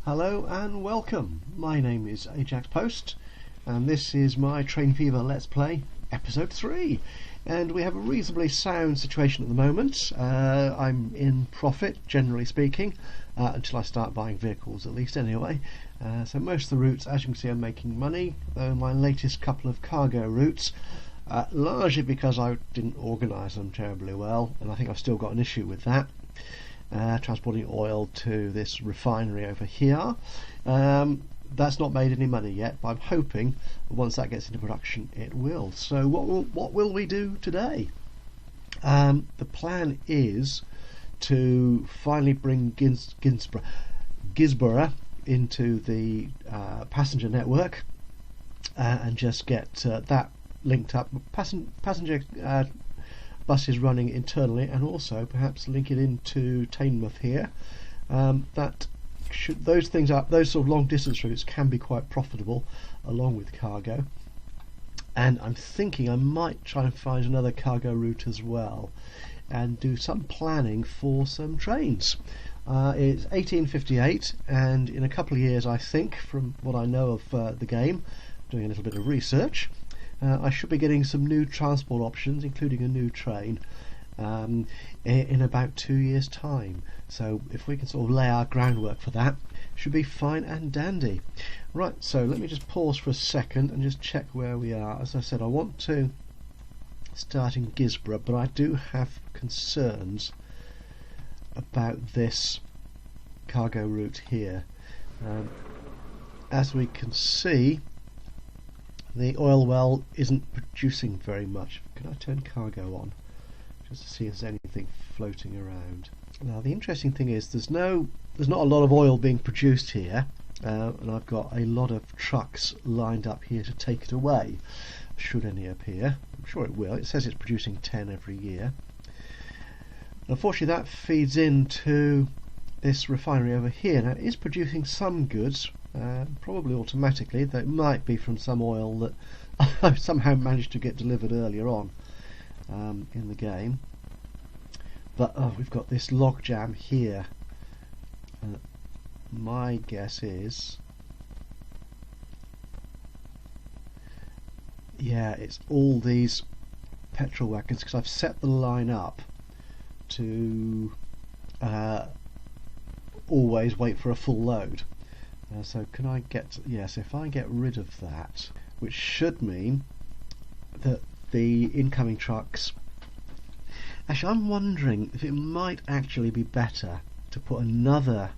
Hello and welcome. My name is Ajax Post and this is my Train Fever Let's Play episode 3, and we have a reasonably sound situation at the moment. I'm in profit, generally speaking, until I start buying vehicles, at least anyway. So most of the routes, as you can see, I'm making money, though my latest couple of cargo routes, largely because I didn't organise them terribly well, and I think I've still got an issue with that. Transporting oil to this refinery over here. That's not made any money yet, but I'm hoping once that gets into production it will. So what will we do today? The plan is to finally bring Guisborough into the passenger network and just get that linked up. Passenger buses running internally, and also perhaps link it into Teignmouth here. Those sort of long distance routes can be quite profitable along with cargo, and I'm thinking I might try and find another cargo route as well and do some planning for some trains. It's 1858, and in a couple of years, I think, from what I know of the game, doing a little bit of research, I should be getting some new transport options, including a new train, in about 2 years' time. So if we can sort of lay our groundwork for that, should be fine and dandy. Right, so let me just pause for a second and just check where we are. As I said, I want to start in Guisborough, but I do have concerns about this cargo route here. As we can see, the oil well isn't producing very much. Can I turn cargo on just to see if there's anything floating around? Now the interesting thing is there's not a lot of oil being produced here, and I've got a lot of trucks lined up here to take it away, should any appear. I'm sure it will. It says it's producing 10 every year. Unfortunately that feeds into this refinery over here. Now it is producing some goods, probably automatically, though it might be from some oil that I've somehow managed to get delivered earlier on in the game. But we've got this logjam here. My guess is, yeah, it's all these petrol wagons, because I've set the line up to always wait for a full load. So can I get, yes, if I get rid of that, which should mean that the incoming trucks, actually I'm wondering if it might actually be better to put another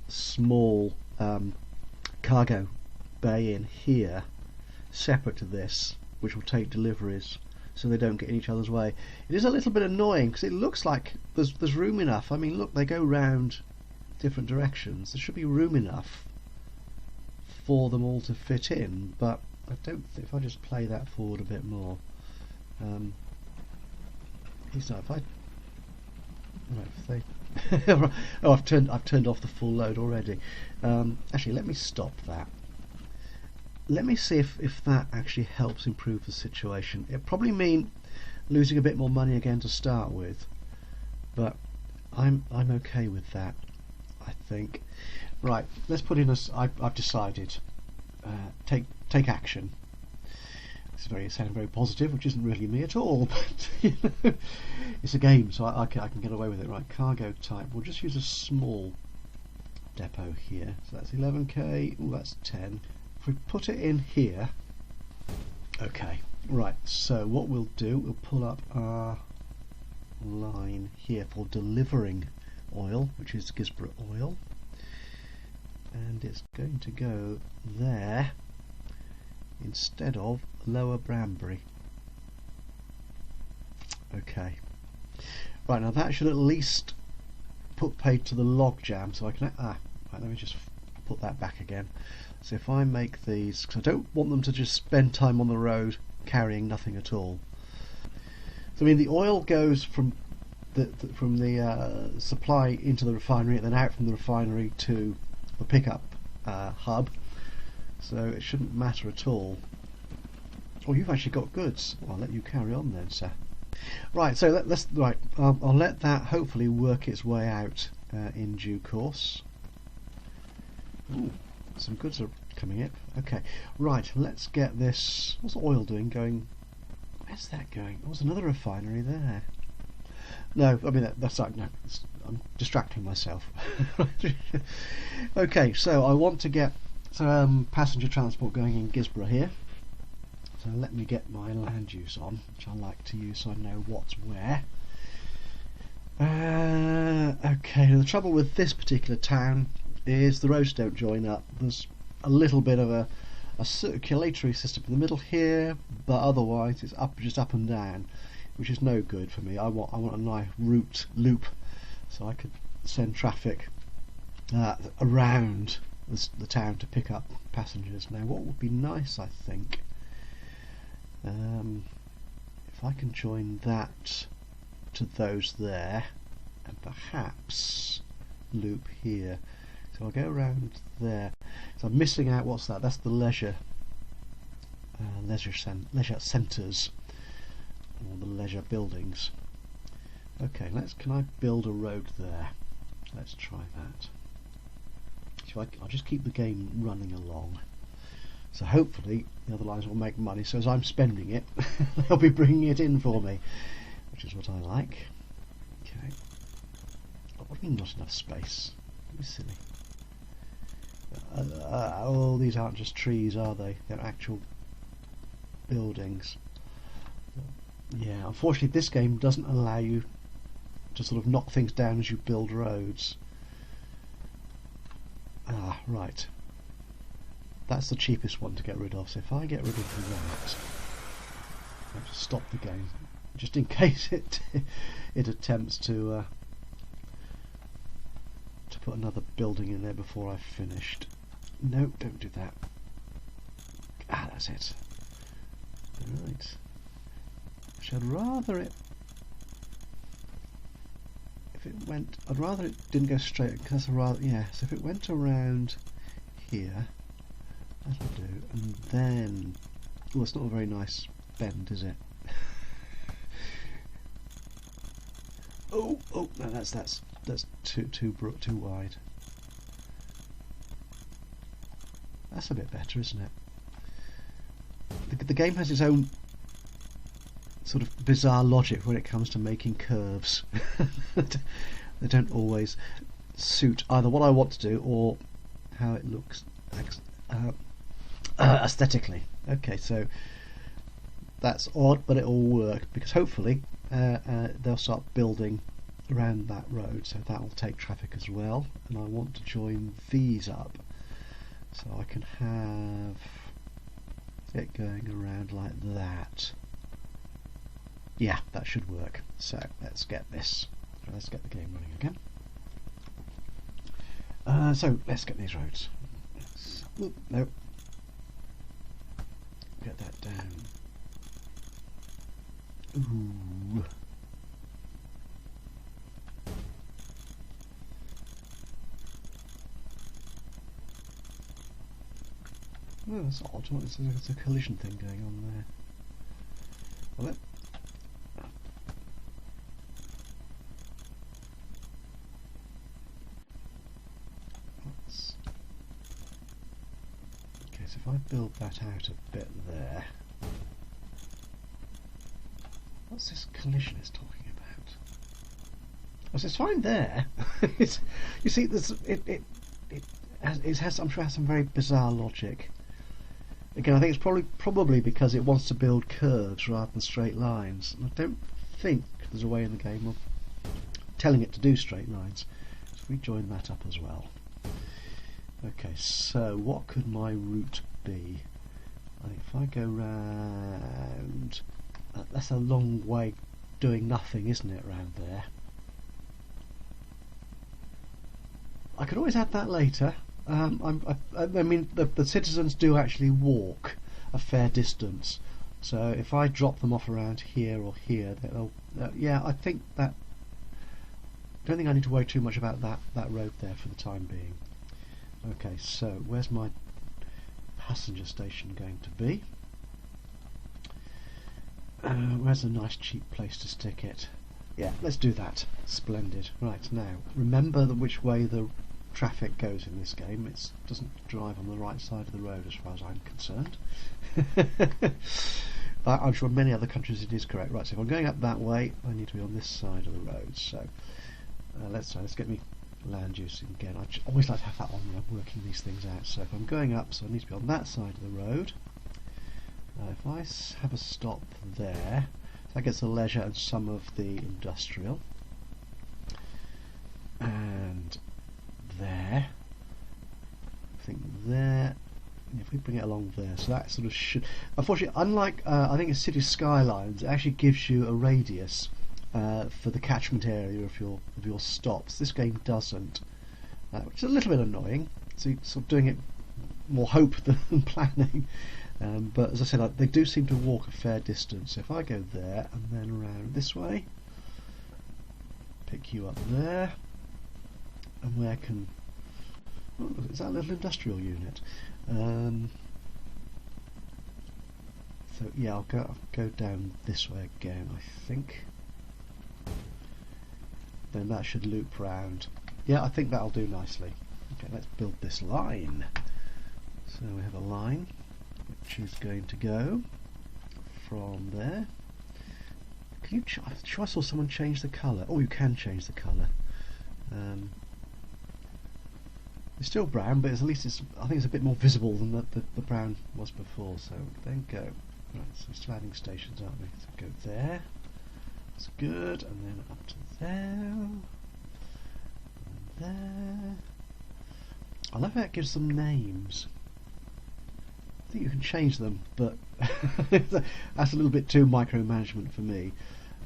small cargo bay in here separate to this, which will take deliveries so they don't get in each other's way. It is a little bit annoying because it looks like there's room enough. I mean, look, they go round different directions. There should be room enough for them all to fit in, but I don't think, if I just play that forward a bit more, he's not, if I, right, if they oh, I've turned off the full load already. Actually, let me stop that. Let me see if that actually helps improve the situation. It'll probably mean losing a bit more money again to start with, but I'm okay with that, I think. Right, let's put in I've decided. Take action. It's sounding very positive, which isn't really me at all, but you know, it's a game, so I can get away with it. Right, cargo type. We'll just use a small depot here. So that's 11k. Oh, that's 10. If we put it in here, okay. Right. So what we'll do, we'll pull up our line here for delivering oil, which is Guisborough oil, and it's going to go there instead of Lower Brambury. Okay, right, now that should at least put paid to the logjam, so I can right, let me just put that back again. So if I make these, because I don't want them to just spend time on the road carrying nothing at all. So I mean, the oil goes from the supply into the refinery and then out from the refinery to the pickup hub, so it shouldn't matter at all. Oh, you've actually got goods. Well, I'll let you carry on then, sir. Right, so I'll let that hopefully work its way out in due course. Ooh, some goods are coming in. Okay, right, let's get this. What's the oil doing? Going. Where's that going? There's another refinery there. No, I mean that's like no. I'm distracting myself. Okay, so I want to get some passenger transport going in Guisborough here. So let me get my land use on, which I like to use so I know what's where. Okay, the trouble with this particular town is the roads don't join up. There's a little bit of a circulatory system in the middle here, but otherwise it's just up and down, which is no good for me. I want a nice route loop so I could send traffic around the town to pick up passengers. Now what would be nice, I think, if I can join that to those there and perhaps loop here. So I'll go around there. So I'm missing out, what's that? That's the leisure centres, or the leisure buildings. Okay, can I build a road there? Let's try that. So I'll just keep the game running along. So hopefully the other lines will make money, so as I'm spending it they'll be bringing it in for me, which is what I like. Okay. Oh, what do you mean not enough space? Don't be silly. Oh, these aren't just trees, are they? They're actual buildings. Yeah, unfortunately this game doesn't allow you to sort of knock things down as you build roads. Ah, right. That's the cheapest one to get rid of, so if I get rid of that, I'll just stop the game, just in case it attempts to put another building in there before I've finished. No, don't do that. Ah, that's it. Right. I'd rather it, if it went, I'd rather it didn't go straight, because yeah, so if it went around here, that'll do, and then, well, it's not a very nice bend, is it? Oh, no, that's too wide. That's a bit better, isn't it? The game has its own sort of bizarre logic when it comes to making curves. They don't always suit either what I want to do or how it looks aesthetically. Okay, so that's odd, but it'll work because hopefully they'll start building around that road, so that will take traffic as well. And I want to join these up so I can have it going around like that. Yeah, that should work. So let's get this. Let's get the game running again. So let's get these roads. No. Get that down. Ooh. Oh, that's odd. It's a collision thing going on there. Well, okay, so if I build that out a bit there, what's this collision it's talking about? Oh, so it's fine there. You see, it has, I'm sure, it has some very bizarre logic. Again, I think it's probably because it wants to build curves rather than straight lines. And I don't think there's a way in the game of telling it to do straight lines. So we join that up as well. Okay, so what could my route be? I think if I go round, that's a long way doing nothing, isn't it, round there? I could always add that later. I mean, the citizens do actually walk a fair distance, so if I drop them off around here or here, they'll, yeah, I think that. Don't think I need to worry too much about that road there for the time being. Okay, so where's my passenger station going to be? Where's a nice cheap place to stick it? Yeah, let's do that. Splendid. Right, now remember which way the traffic goes in this game. It doesn't drive on the right side of the road as far as I'm concerned. I'm sure in many other countries it is correct. Right, so if I'm going up that way, I need to be on this side of the road. So let's get me land use again. I always like to have that on when I'm working these things out. So if I'm going up, so I need to be on that side of the road. If I have a stop there, that gets the leisure and some of the industrial. And there, I think there, if we bring it along there, so that sort of should, unfortunately, unlike I think in City Skylines, it actually gives you a radius for the catchment area of your stops. This game doesn't, which is a little bit annoying. So you're sort of doing it more hope than planning. But as I said, they do seem to walk a fair distance. So if I go there and then around this way, pick you up there, and where can... Oh, is that a little industrial unit? So yeah, I'll go down this way again, I think. Then that should loop round. Yeah, I think that'll do nicely. Okay, let's build this line. So we have a line which is going to go from there. Can you? I'm sure I saw someone change the colour. Oh, you can change the colour. It's still brown, but at least I think it's a bit more visible than the brown was before. So then go. Right, so we're still adding stations, aren't we? So go there. That's good, and then up to there. And there. I love how it gives them names. I think you can change them, but that's a little bit too micromanagement for me.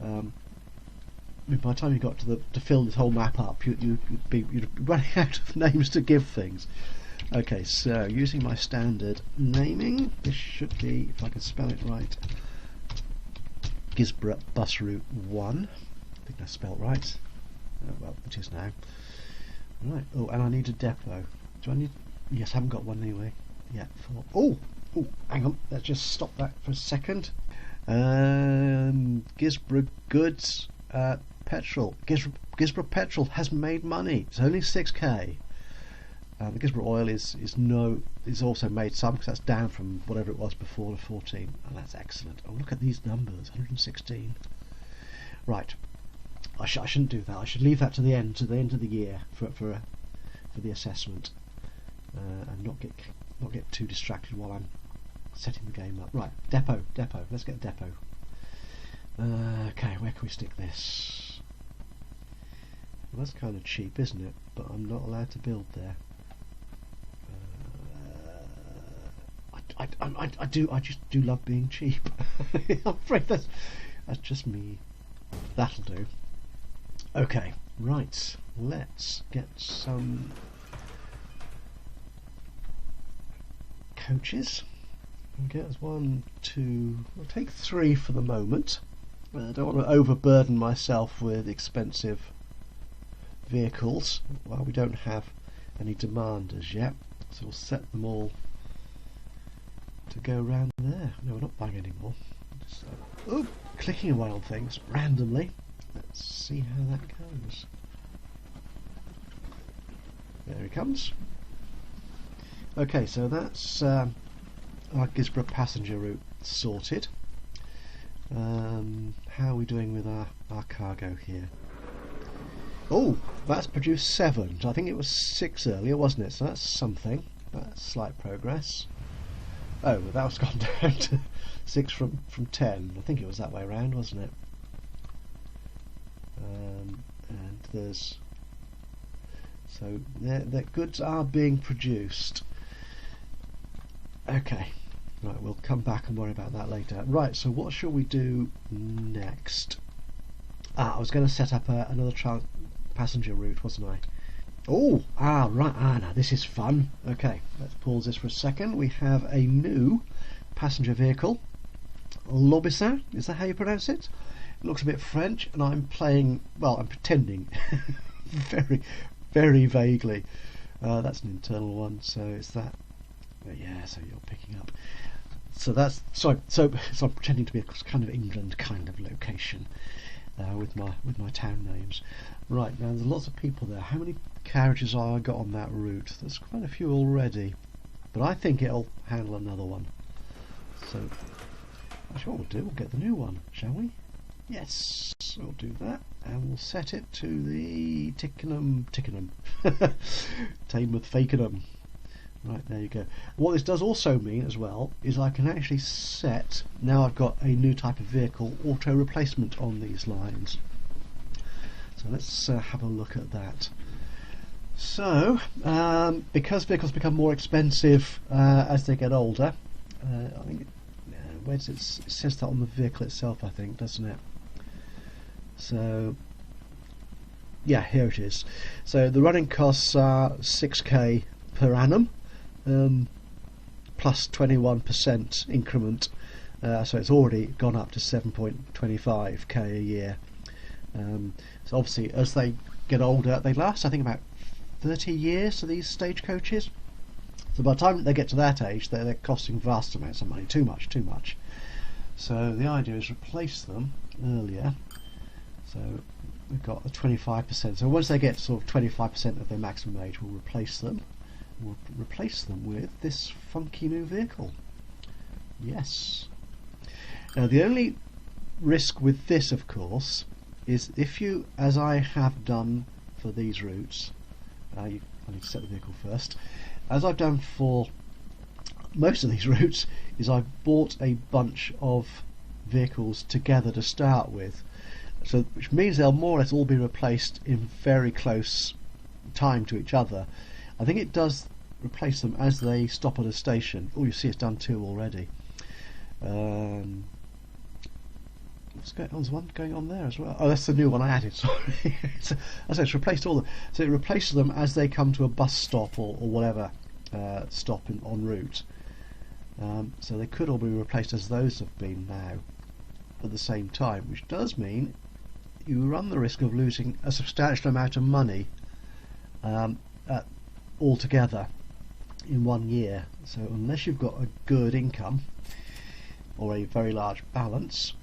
By the time you got to fill this whole map up, you'd be running out of names to give things. Okay, so using my standard naming, this should be, if I can spell it right, Guisborough Bus Route 1. I think that's spelled right. Well, it is now. Right. Oh, and I need a depot. Do I need? Yes, I haven't got one anyway. Yeah. Oh, hang on. Let's just stop that for a second. Guisborough Goods Petrol. Guisborough Petrol has made money. It's only 6k. The Guisborough Oil is also made some, because that's down from whatever it was before to 14, and that's excellent. Oh, look at these numbers, 116. Right, I shouldn't do that. I should leave that to the end of the year for the assessment, and not get too distracted while I'm setting the game up. Right, depot. Let's get a depot. Okay, where can we stick this? Well, that's kind of cheap, isn't it? But I'm not allowed to build there. I just do love being cheap. I'm afraid that's just me. That'll do. Okay, right. Let's get some coaches. And get us 1, 2. I'll take 3 for the moment. I don't want to overburden myself with expensive vehicles while we don't have any demand as yet. So we'll set them all to go around there. No, we're not buying any more. Just, clicking away on things randomly. Let's see how that goes. There he comes. Okay, so that's our Guisborough passenger route sorted. How are we doing with our cargo here? Oh, that's produced 7. I think it was 6 earlier, wasn't it? So that's something. That's slight progress. Oh, well, that was gone down to 6 from 10. I think it was that way around, wasn't it? And there's... So their goods are being produced. Okay. Right, we'll come back and worry about that later. Right, so what shall we do next? I was going to set up another passenger route, wasn't I? Oh, right, now this is fun. Okay, let's pause this for a second. We have a new passenger vehicle. L'Aubussin, is that how you pronounce it? It looks a bit French, and I'm playing, well, I'm pretending very, very vaguely. That's an internal one, so it's that. Yeah, so you're picking up. So that's, so I'm pretending to be a kind of England kind of location. with my town names. Right, now there's lots of people there. How many carriages have I got on that route? There's quite a few already, but I think it'll handle another one. So actually what we'll do, we'll get the new one, shall we? Yes, we'll do that, and we'll set it to the Tickenham Tamworth Fakenham. Right, there you go. What this does also mean as well is I can actually set, now I've got a new type of vehicle, auto replacement on these lines. So let's have a look at that. So because vehicles become more expensive as they get older, I think where does it says that on the vehicle itself, I think, doesn't it? So yeah, here it is. So the running costs are 6k per annum, plus 21% increment, so it's already gone up to 7.25k a year. So obviously as they get older, they last I think about 30 years to these stagecoaches. So by the time they get to that age, they're costing vast amounts of money, too much. So the idea is replace them earlier. So we've got the 25%. So once they get sort of 25% of their maximum age, we'll replace them. We'll replace them with this funky new vehicle. Yes. Now the only risk with this, of course, is if you, as I have done for these routes, I need to set the vehicle first. As I've done for most of these routes, is I've bought a bunch of vehicles together to start with, so which means they'll more or less all be replaced in very close time to each other. I think it does replace them as they stop at a station. Oh, you see it's done 2 already. What's going on? There's one going on there as well. Oh, that's the new one I added, sorry. So it's replaced all of them. So it replaces them as they come to a bus stop or whatever stop en route. So they could all be replaced as those have been now at the same time, which does mean you run the risk of losing a substantial amount of money altogether in 1 year. So unless you've got a good income or a very large balance,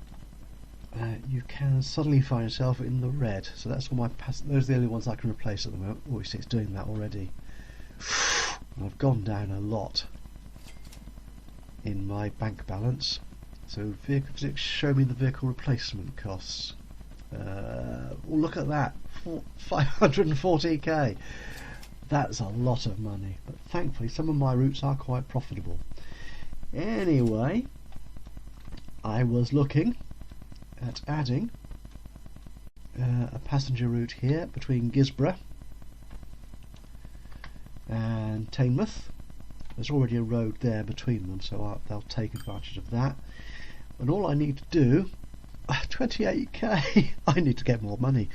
you can suddenly find yourself in the red. So that's all those are the only ones I can replace at the moment. Oh, you see it's doing that already. I've gone down a lot in my bank balance. So vehicle, show me the vehicle replacement costs. Well, look at that, 540k. That's a lot of money, but thankfully some of my routes are quite profitable. Anyway, I was looking at adding a passenger route here between Guisborough and Tamworth. There's already a road there between them, so they'll take advantage of that. And all I need to do, 28k, I need to get more money.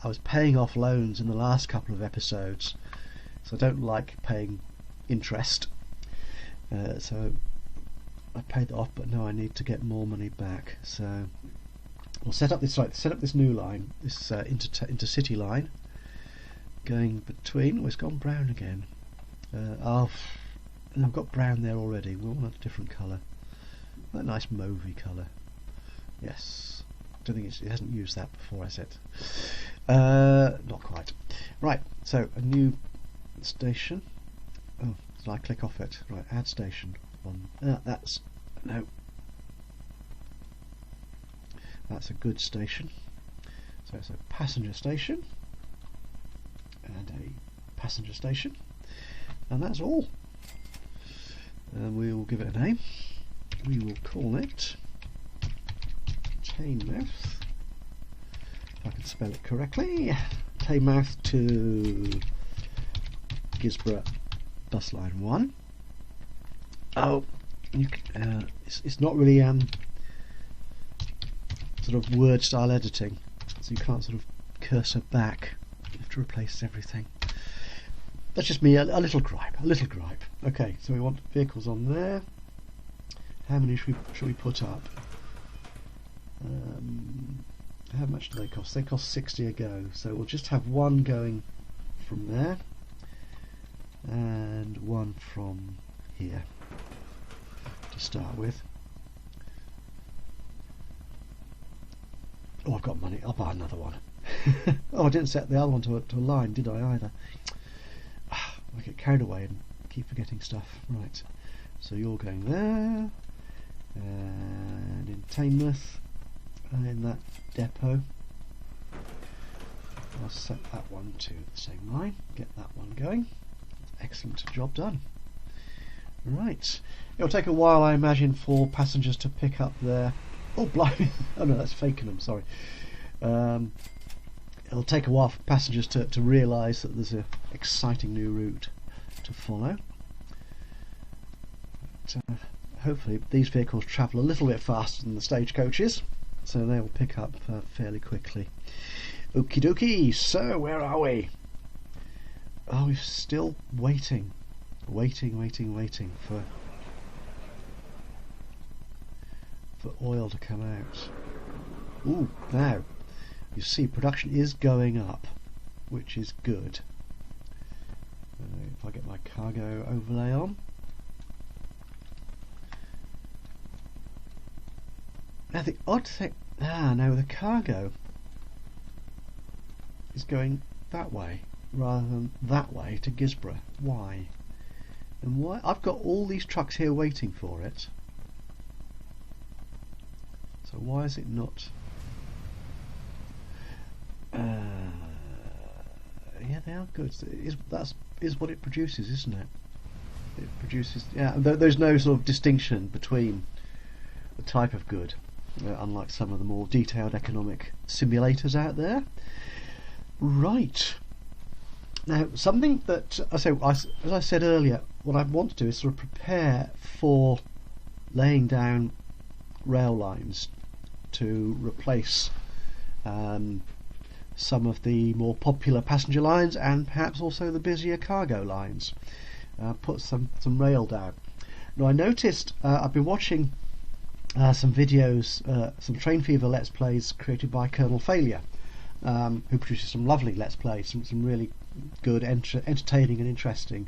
I was paying off loans in the last couple of episodes, so I don't like paying interest. So I paid that off, but now I need to get more money back. So we'll set up this new line, this intercity line, going between. Oh, it's gone brown again. And I've got brown there already. We want a different colour, a nice mauvey colour. Yes, don't think it hasn't used that before. I said not quite. Right, so a new station. Oh, did I click off it? Right, add station. That's a good station. So it's a passenger station and a passenger station, and that's all. And we will give it a name. We will call it Tamworth, if I can spell it correctly. Tamworth to Guisborough bus line 1. Oh, it's not really sort of word style editing, so you can't sort of cursor back. You have to replace everything. That's just me, a little gripe. Okay, so we want vehicles on there. How many should we put up? How much do they cost? They cost 60 a go, so we'll just have one going from there and one from here to start with. Oh, I've got money. I'll buy another one. Oh, I didn't set the other one to a line, did I either? I get carried away and keep forgetting stuff. Right. So you're going there, and in Teignmouth, in that depot. I'll set that one to the same line. Get that one going. Excellent job done. Right. It'll take a while, I imagine, for passengers to pick up their... Oh, blimey! Oh no, that's Fakenham, sorry. It'll take a while for passengers to realise that there's an exciting new route to follow. But, hopefully these vehicles travel a little bit faster than the stagecoaches, so they will pick up fairly quickly. Okie dokie, so where are we? Oh, we're still waiting for oil to come out. Ooh, now you see production is going up, which is good. If I get my cargo overlay on. Now the odd thing, no, the cargo is going that way rather than that way to Guisborough. Why? And why? I've got all these trucks here waiting for it. So why is it not? Yeah, they are good. That is what it produces, isn't it? It produces. Yeah, there's no sort of distinction between the type of good, unlike some of the more detailed economic simulators out there. Right. Now, something that as I said earlier, what I want to do is sort of prepare for laying down rail lines to replace some of the more popular passenger lines and perhaps also the busier cargo lines. Put some rail down. Now, I noticed I've been watching some videos, some Train Fever Let's Plays created by Colonel Failure, who produces some lovely Let's Plays, some really good, entertaining and interesting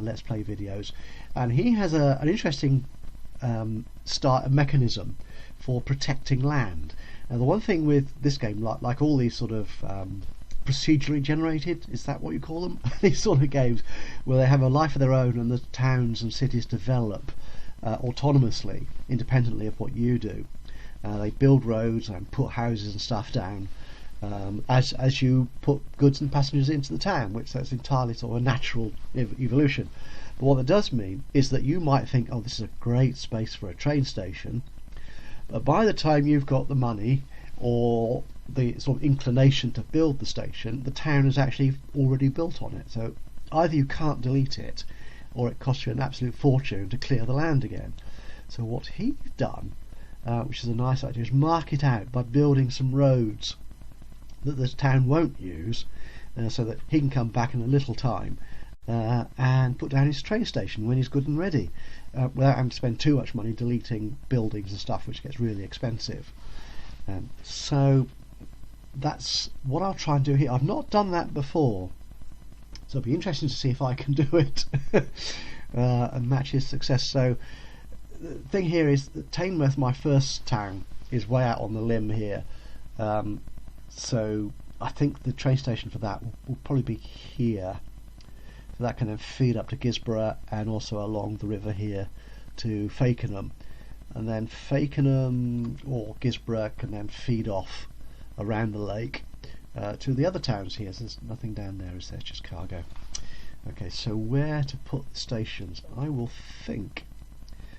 Let's Play videos. And he has an interesting mechanism for protecting land. Now, the one thing with this game, like all these sort of procedurally generated, is that what you call them? These sort of games where they have a life of their own and the towns and cities develop autonomously, independently of what you do. They build roads and put houses and stuff down as you put goods and passengers into the town, which that's entirely sort of a natural evolution. But what that does mean is that you might think, oh, this is a great space for a train station, but by the time you've got the money or the sort of inclination to build the station, the town is actually already built on it. So either you can't delete it, or it costs you an absolute fortune to clear the land again. So what he's done, which is a nice idea, is mark it out by building some roads that the town won't use, so that he can come back in a little time and put down his train station when he's good and ready, without having to spend too much money deleting buildings and stuff, which gets really expensive. So that's what I'll try and do here. I've not done that before, so it'll be interesting to see if I can do it and match his success. So the thing here is that Teignmouth, my first town, is way out on the limb here, so I think the train station for that will probably be here. So that can then feed up to Guisborough and also along the river here to Fakenham, and then Fakenham or Guisborough can then feed off around the lake to the other towns here. So there's nothing down there, is there? Just cargo. Okay, so where to put the stations? I will think,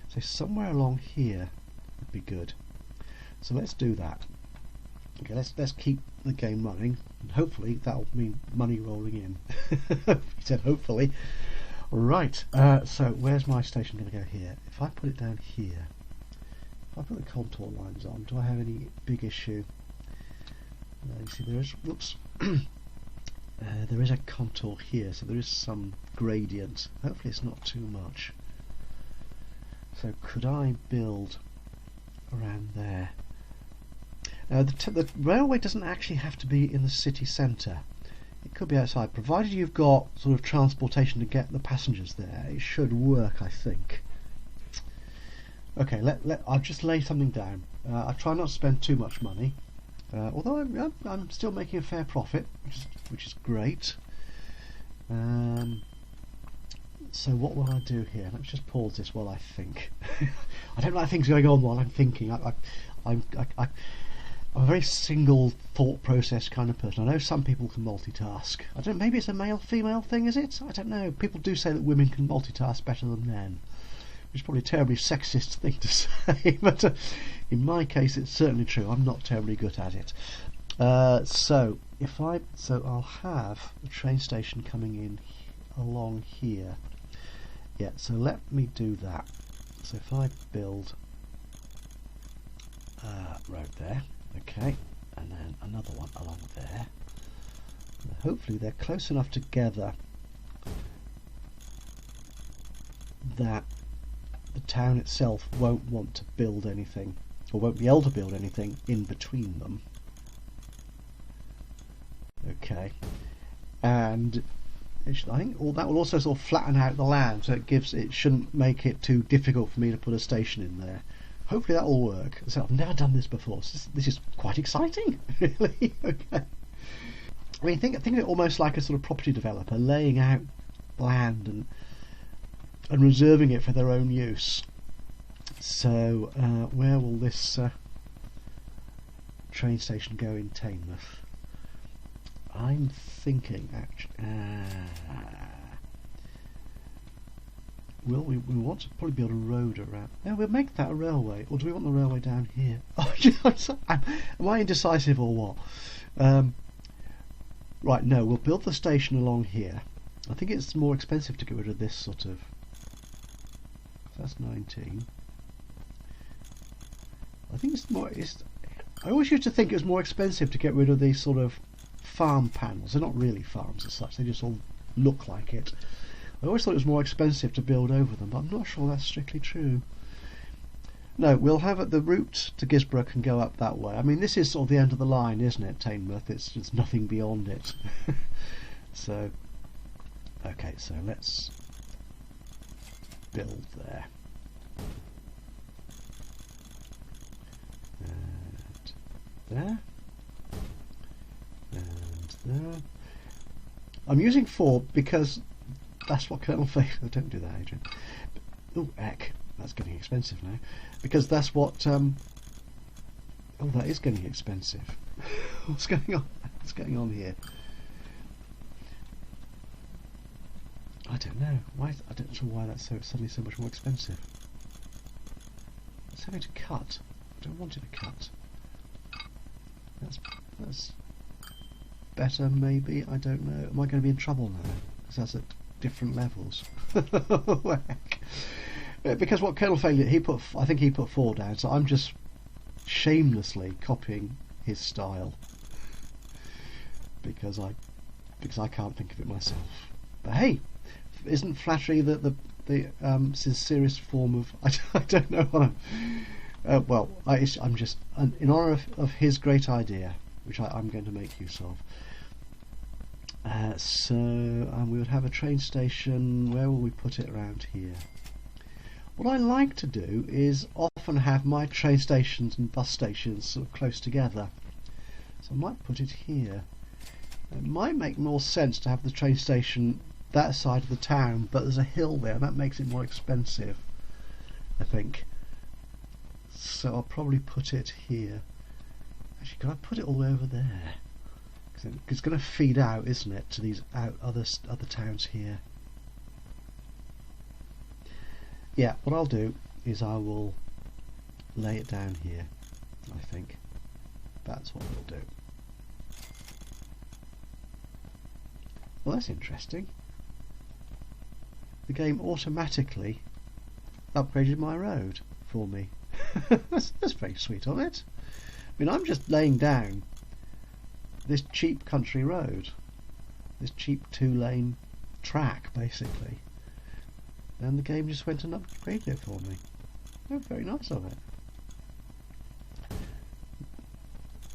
so somewhere along here would be good. So let's do that. Okay, let's keep the game running, and hopefully that'll mean money rolling in. He said hopefully. Right, so where's my station going to go here? If I put it down here, if I put the contour lines on, do I have any big issue? You see there is, whoops, there is a contour here, so there is some gradient. Hopefully it's not too much. So could I build around there? Now the railway doesn't actually have to be in the city centre. It could be outside, provided you've got sort of transportation to get the passengers there. It should work, I think. Okay, I'll just lay something down. I try not to spend too much money. although I'm still making a fair profit, which is great. So what will I do here? Let's just pause this while I think. I don't like things going on while I'm thinking. I'm a very single thought process kind of person. I know some people can multitask. I don't know, maybe it's a male-female thing, is it? I don't know. People do say that women can multitask better than men, which is probably a terribly sexist thing to say, but in my case it's certainly true. I'm not terribly good at it. So I'll have the train station coming in along here. Yeah, so let me do that. So if I build road there, okay, and then another one along there, and hopefully they're close enough together that the town itself won't want to build anything, or won't be able to build anything in between them. Okay, and I think that will also sort of flatten out the land, so it shouldn't make it too difficult for me to put a station in there. Hopefully that will work. So I've never done this before, so this is quite exciting, really. Okay. I mean, think of it almost like a sort of property developer laying out land and reserving it for their own use. So where will this train station go in Teignmouth? I'm thinking actually. Well, we want to probably build a road around. No, we'll make that a railway, or do we want the railway down here? Oh, am I indecisive or what? Right, no, we'll build the station along here. I think it's more expensive to get rid of this sort of. That's 19. I think it's more. I always used to think it was more expensive to get rid of these sort of farm panels. They're not really farms as such, they just all look like it. I always thought it was more expensive to build over them, but I'm not sure that's strictly true. No, we'll have it, the route to Guisborough can go up that way. I mean, this is sort of the end of the line, isn't it, Teignmouth? It's just nothing beyond it. So, okay, so let's build there. And there. And there. I'm using 4 because that's what Colonel Faker. Don't do that, Adrian. Oh, heck, that's getting expensive now. Because that's what. Oh, that is getting expensive. What's going on? What's going on here? I don't know. Why? I don't know why that's suddenly so much more expensive. It's having to cut. I don't want it to cut. That's better, maybe. I don't know. Am I going to be in trouble now? Because that's at different levels. Because what Colonel Failure I think he put 4 down, so I'm just shamelessly copying his style because I can't think of it myself. But hey, isn't flattery the sincerest form of I don't know what well, I'm just in honour of his great idea, which I'm going to make use of. So we would have a train station. Where will we put it around here? What I like to do is often have my train stations and bus stations sort of close together. So I might put it here. It might make more sense to have the train station that side of the town, but there's a hill there and that makes it more expensive, I think. So I'll probably put it here. Actually, can I put it all the way over there? Because it's going to feed out, isn't it, to these other towns here. Yeah, what I'll do is I will lay it down here, I think. That's what we'll do. Well, that's interesting. The game automatically upgraded my road for me. That's very sweet of it. I mean, I'm just laying down this cheap country road, this cheap 2-lane track, basically. And the game just went and upgraded it for me. Oh, very nice of it.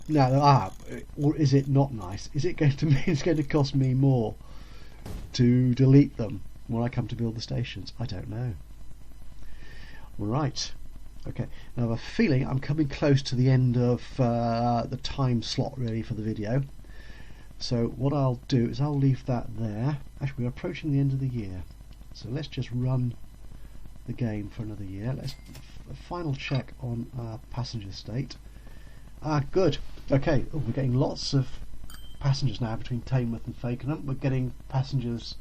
Now, or is it not nice? Is it going to mean it's going to cost me more to delete them when I come to build the stations? I don't know. Right. Okay, now I have a feeling I'm coming close to the end of the time slot really for the video. So what I'll do is I'll leave that there. Actually, we're approaching the end of the year, so let's just run the game for another year. Let's a final check on our passenger state. Good. Okay, we're getting lots of passengers now between Tamworth and Fakenham. We're getting passengers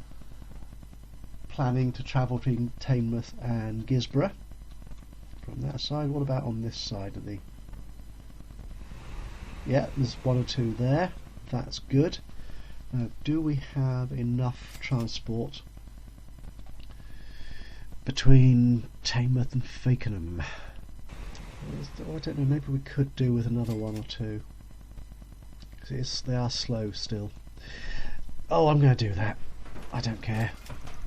planning to travel between Tamworth and Guisborough. From that side, what about on this side of the... Yeah, there's one or two there. That's good. Now, do we have enough transport between Tamworth and Fakenham? I don't know, maybe we could do with another one or two. Because they are slow still. Oh, I'm going to do that. I don't care.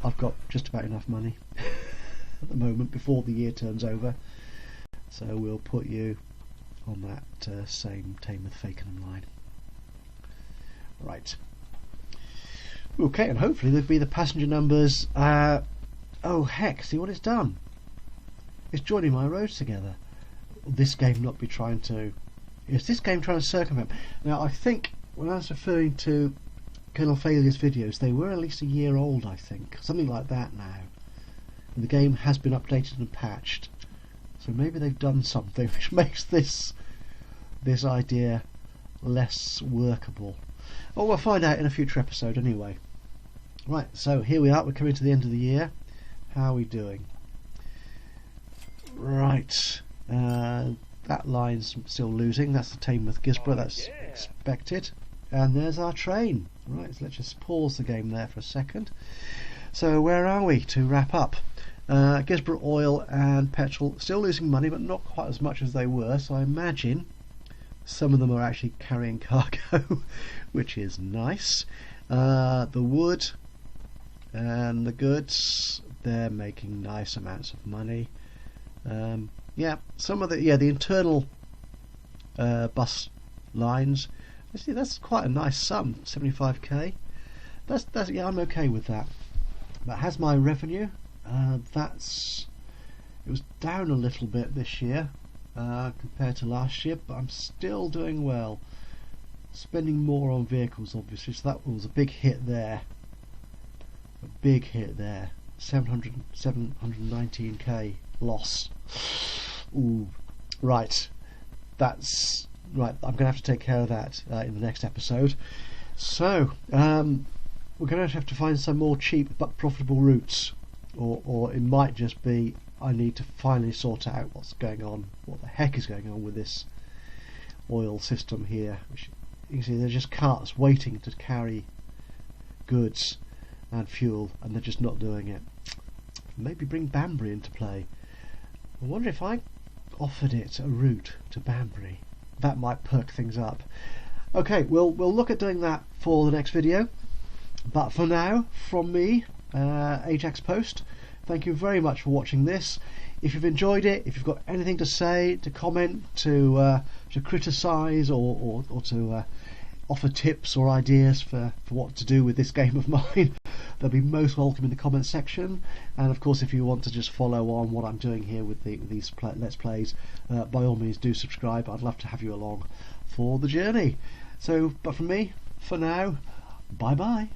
I've got just about enough money at the moment before the year turns over. So we'll put you on that same Tamworth-Fakenham line. Right. Okay, and hopefully there'll be the passenger numbers. Oh heck, see what it's done? It's joining my roads together. This game not be trying to... Is this game trying to circumvent? Now I think when I was referring to Colonel Failure's videos, they were at least a year old, I think. Something like that now. And the game has been updated and patched. So maybe they've done something which makes this idea less workable. Well, we'll find out in a future episode anyway. Right, so here we are, we're coming to the end of the year. How are we doing? Right, that line's still losing. That's the Tamworth Guisborough, that's expected. And there's our train. Right, so let's just pause the game there for a second. So where are we to wrap up? Guisborough Oil and Petrol still losing money, but not quite as much as they were, so I imagine some of them are actually carrying cargo, which is nice. The wood and the goods, they're making nice amounts of money. Yeah, some of the internal bus lines. Actually, that's quite a nice sum, 75k. That's yeah, I'm okay with that. But has my revenue? It was down a little bit this year compared to last year, but I'm still doing well. Spending more on vehicles, obviously, so that was a big hit there. A big hit there. 719k loss. Ooh, right. That's right. I'm going to have to take care of that in the next episode. So we're going to have to find some more cheap but profitable routes, or it might just be I need to finally sort out what's going on. What the heck is going on with this oil system here? Which, you can see they're just carts waiting to carry goods and fuel, and they're just not doing it. Maybe bring Banbury into play. I wonder if I offered it a route to Banbury, that might perk things up. Okay, we'll look at doing that for the next video. But for now, from me, Ajax Post, thank you very much for watching this. If you've enjoyed it, if you've got anything to say, to comment, to criticise, or to offer tips or ideas for what to do with this game of mine, they'll be most welcome in the comments section. And of course, if you want to just follow on what I'm doing here with these Let's Plays, by all means do subscribe. I'd love to have you along for the journey. So, but from me, for now, bye bye.